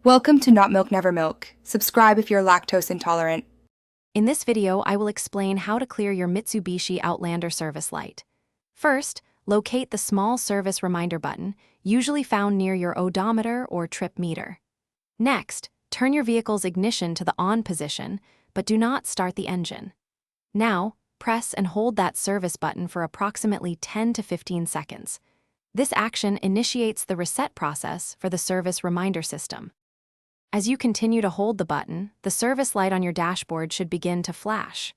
Welcome to Not Milk Never Milk. Subscribe if you're lactose intolerant. In this video, I will explain how to clear your Mitsubishi Outlander service light. First, locate the small service reminder button, usually found near your odometer or trip meter. Next, turn your vehicle's ignition to the on position, but do not start the engine. Now, press and hold that service button for approximately 10 to 15 seconds. This action initiates the reset process for the service reminder system. As you continue to hold the button, the service light on your dashboard should begin to flash.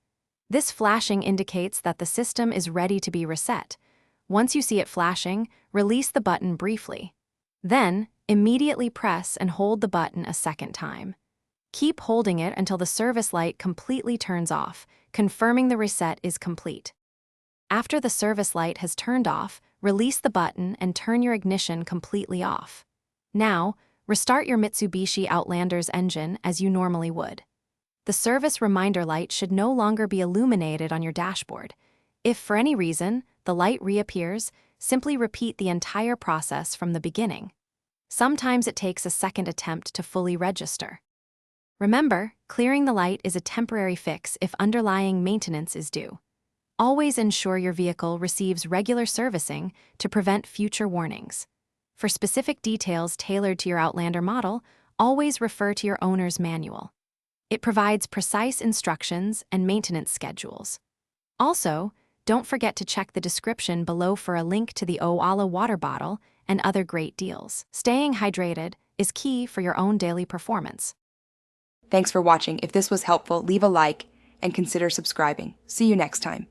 This flashing indicates that the system is ready to be reset. Once you see it flashing, release the button briefly. Then, immediately press and hold the button a second time. Keep holding it until the service light completely turns off, confirming the reset is complete. After the service light has turned off, release the button and turn your ignition completely off. Now, restart your Mitsubishi Outlander's engine as you normally would. The service reminder light should no longer be illuminated on your dashboard. If for any reason the light reappears, simply repeat the entire process from the beginning. Sometimes it takes a second attempt to fully register. Remember, clearing the light is a temporary fix if underlying maintenance is due. Always ensure your vehicle receives regular servicing to prevent future warnings. For specific details tailored to your Outlander model, always refer to your owner's manual. It provides precise instructions and maintenance schedules. Also, don't forget to check the description below for a link to the Owala water bottle and other great deals. Staying hydrated is key for your own daily performance. Thanks for watching. If this was helpful, leave a like and consider subscribing. See you next time.